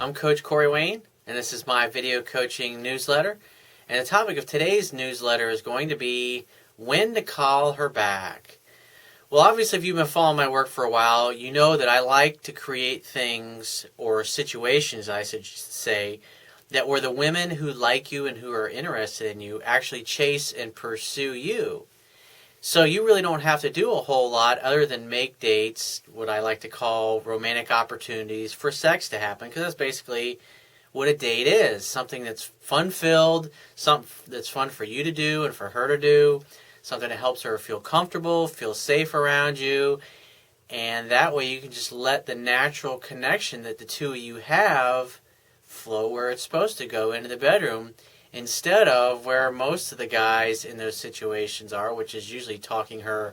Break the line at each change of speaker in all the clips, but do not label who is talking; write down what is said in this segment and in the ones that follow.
I'm Coach Corey Wayne, and this is my video coaching newsletter. And the topic of today's newsletter is going to be when to call her back. Well, obviously, if you've been following my work for a while, you know that I like to create things or situations, I should say, that where the women who like you and who are interested in you actually chase and pursue you. So you really don't have to do a whole lot other than make dates, what I like to call romantic opportunities for sex to happen, because that's basically what a date is. Something that's fun-filled, something that's fun for you to do and for her to do, something that helps her feel comfortable, feel safe around you, and that way you can just let the natural connection that the two of you have flow where it's supposed to go, into the bedroom, instead of where most of the guys in those situations are, which is usually talking her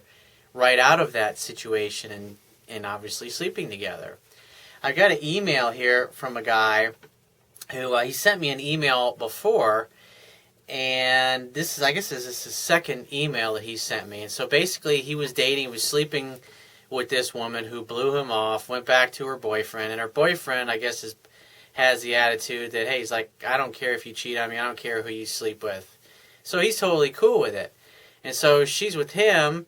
right out of that situation and obviously sleeping together. I got an email here from a guy who he sent me an email before, and this is, I guess this is his second email that he sent me. And so basically he was dating, he was sleeping with this woman who blew him off, went back to her boyfriend, and her boyfriend, I guess, has the attitude that, hey, he's like, I don't care if you cheat on me, I don't care who you sleep with. So he's totally cool with it. And so she's with him,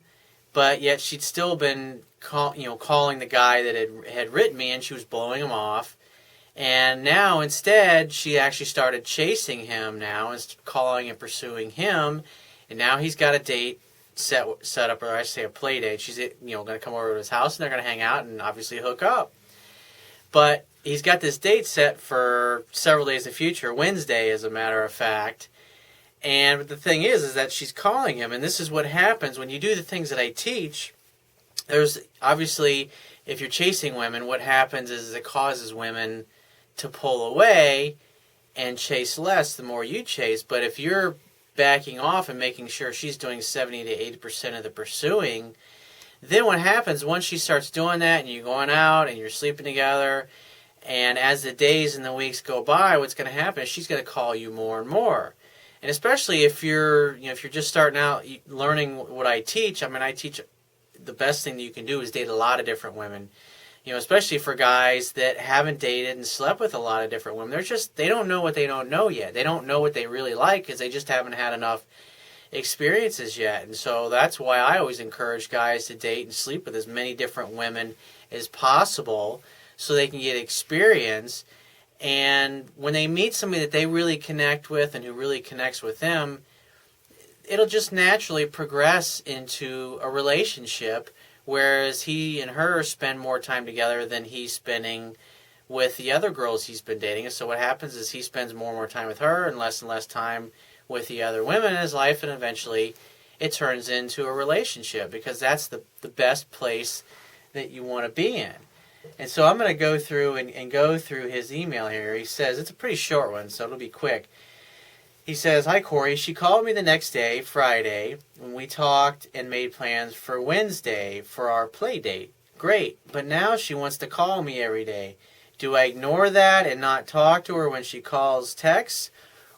but yet she'd still been calling the guy that had written me, and she was blowing him off. And now instead she actually started chasing him now and calling and pursuing him. And now he's got a date set up, or I should say a play date. She's going to come over to his house and they're going to hang out and obviously hook up. But he's got this date set for several days in the future, Wednesday as a matter of fact. And the thing is that she's calling him, and this is what happens when you do the things that I teach. There's obviously, if you're chasing women, what happens is it causes women to pull away and chase less the more you chase. But if you're backing off and making sure she's doing 70 to 80% of the pursuing, then what happens once she starts doing that and you're going out and you're sleeping together, and as the days and the weeks go by, what's going to happen is she's going to call you more and more. And especially if you're just starting out learning what I teach. I teach the best thing that you can do is date a lot of different women. Especially for guys that haven't dated and slept with a lot of different women. They don't know what they don't know yet. They don't know what they really like because they just haven't had enough experiences yet. And so that's why I always encourage guys to date and sleep with as many different women as possible so they can get experience. And when they meet somebody that they really connect with and who really connects with them, it'll just naturally progress into a relationship, whereas he and her spend more time together than he's spending with the other girls he's been dating. And so what happens is he spends more and more time with her and less time with the other women in his life, and eventually it turns into a relationship, because that's the best place that you want to be in. And so I'm going to go through and go through his email here. He says, it's a pretty short one, so it'll be quick. He says, hi Corey, she called me the next day, Friday, when we talked and made plans for Wednesday for our play date. Great, but now she wants to call me every day. Do I ignore that and not talk to her when she calls, texts?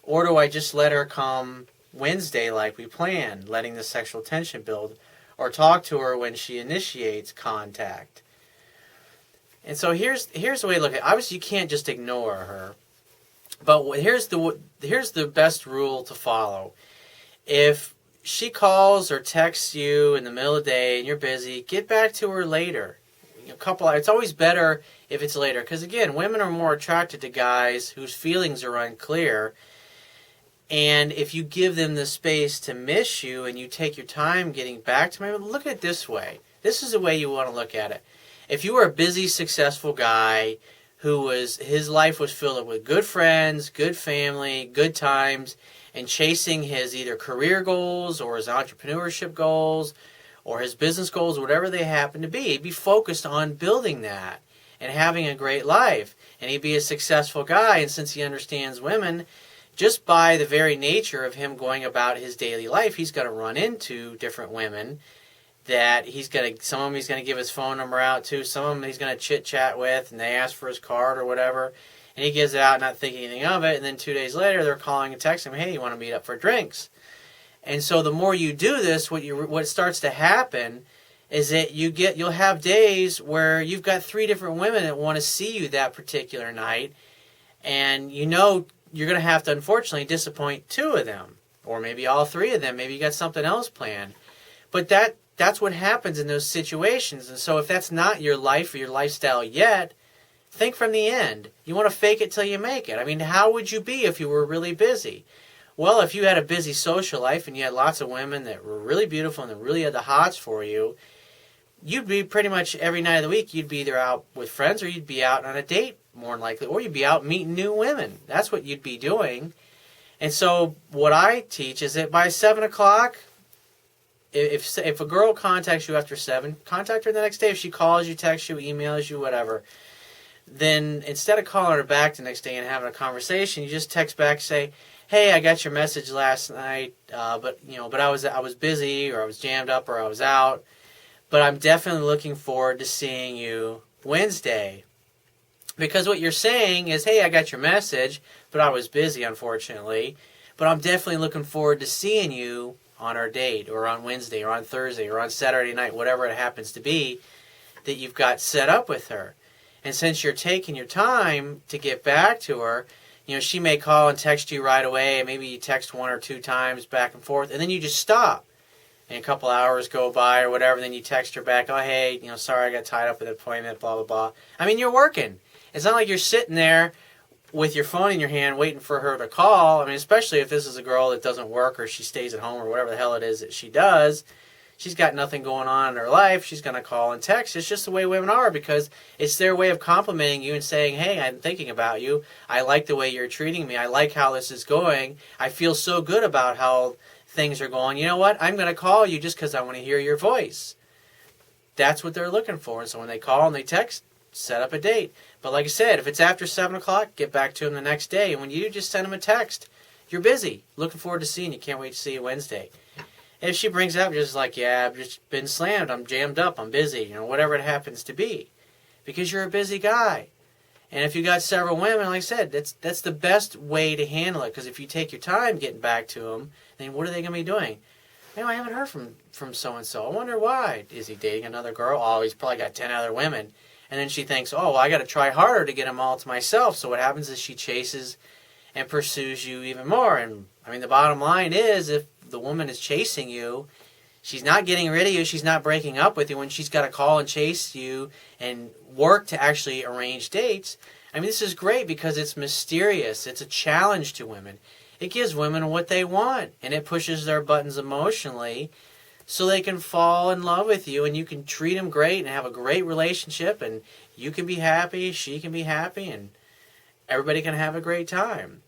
Or do I just let her come Wednesday like we planned, letting the sexual tension build? Or talk to her when she initiates contact? And so here's the way to look at it. Obviously, you can't just ignore her. But here's the best rule to follow. If she calls or texts you in the middle of the day and you're busy, get back to her later. It's always better if it's later, because again, women are more attracted to guys whose feelings are unclear. And if you give them the space to miss you and you take your time getting back to them, look at it this way. This is the way you want to look at it. If you were a busy, successful guy his life was filled with good friends, good family, good times, and chasing his either career goals or his entrepreneurship goals or his business goals, whatever they happen to be, he'd be focused on building that and having a great life. And he'd be a successful guy, and since he understands women, just by the very nature of him going about his daily life, he's going to run into different women that some of them he's going to give his phone number out to, some of them he's going to chit-chat with, and they ask for his card or whatever, and he gives it out not thinking anything of it, and then 2 days later they're calling and texting him, hey, you want to meet up for drinks? And so the more you do this, what starts to happen is that you'll have days where you've got 3 different women that want to see you that particular night, And you know you're going to have to, unfortunately, disappoint 2 of them. Or maybe all 3 of them. Maybe you got something else planned. But that's what happens in those situations. And so if that's not your life or your lifestyle yet, think from the end. You want to fake it till you make it. I mean, how would you be if you were really busy? Well, if you had a busy social life and you had lots of women that were really beautiful and that really had the hots for you, you'd be pretty much every night of the week, you'd be either out with friends or you'd be out on a date more than likely, or you'd be out meeting new women. That's what you'd be doing. And so what I teach is that by 7 o'clock, if a girl contacts you after 7, contact her the next day. If she calls you, texts you, emails you, whatever, then instead of calling her back the next day and having a conversation, you just text back, say, hey, I got your message last night, but I was busy, or I was jammed up, or I was out. But I'm definitely looking forward to seeing you Wednesday. Because what you're saying is, hey, I got your message, but I was busy, unfortunately. But I'm definitely looking forward to seeing you on our date, or on Wednesday, or on Thursday, or on Saturday night, whatever it happens to be that you've got set up with her. And since you're taking your time to get back to her, she may call and text you right away, and maybe you text 1 or 2 times back and forth, and then you just stop. And a couple hours go by or whatever, and then you text her back, oh, hey, sorry I got tied up with an appointment, blah, blah, blah. I mean, you're working. It's not like you're sitting there with your phone in your hand waiting for her to call. I mean, especially if this is a girl that doesn't work, or she stays at home, or whatever the hell it is that she does. She's got nothing going on in her life. She's going to call and text. It's just the way women are, because it's their way of complimenting you and saying, hey, I'm thinking about you. I like the way you're treating me. I like how this is going. I feel so good about how things are going. You know what? I'm going to call you just because I want to hear your voice. That's what they're looking for. And so when they call and they text, set up a date. But like I said, if it's after 7 o'clock, get back to them the next day. And when you just send them a text, you're busy. Looking forward to seeing you. Can't wait to see you Wednesday. If she brings it up, just like, yeah, I've just been slammed, I'm jammed up, I'm busy, whatever it happens to be. Because you're a busy guy. And if you got several women, like I said, that's the best way to handle it. Because if you take your time getting back to them, then what are they going to be doing? I haven't heard from so-and-so. I wonder why. Is he dating another girl? Oh, he's probably got 10 other women. And then she thinks, oh, well, I got to try harder to get them all to myself. So what happens is she chases and pursues you even more. And, the bottom line is, if the woman is chasing you, she's not getting rid of you, she's not breaking up with you when she's got to call and chase you and work to actually arrange dates. This is great because it's mysterious. It's a challenge to women. It gives women what they want, and it pushes their buttons emotionally so they can fall in love with you, and you can treat them great and have a great relationship, and you can be happy, she can be happy, and everybody can have a great time.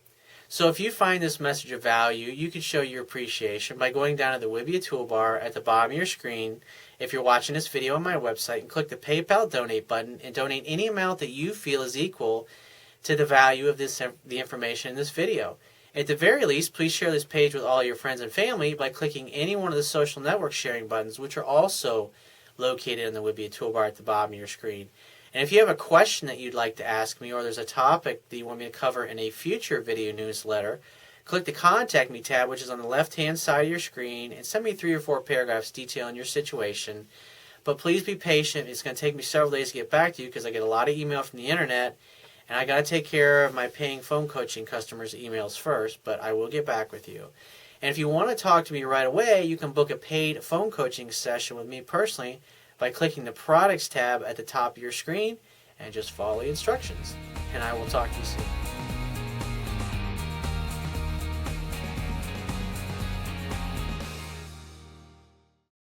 So if you find this message of value, you can show your appreciation by going down to the Wibbia toolbar at the bottom of your screen if you're watching this video on my website, and click the PayPal donate button and donate any amount that you feel is equal to the value of the information in this video. At the very least, please share this page with all your friends and family by clicking any one of the social network sharing buttons, which are also located in the Wibbia toolbar at the bottom of your screen. And if you have a question that you'd like to ask me, or there's a topic that you want me to cover in a future video newsletter, click the Contact Me tab, which is on the left-hand side of your screen, and send me 3 or 4 paragraphs detailing your situation. But please be patient. It's going to take me several days to get back to you because I get a lot of email from the internet, and I got to take care of my paying phone coaching customers' emails first, but I will get back with you. And if you want to talk to me right away, you can book a paid phone coaching session with me personally by clicking the Products tab at the top of your screen and just follow the instructions. And I will talk to you soon.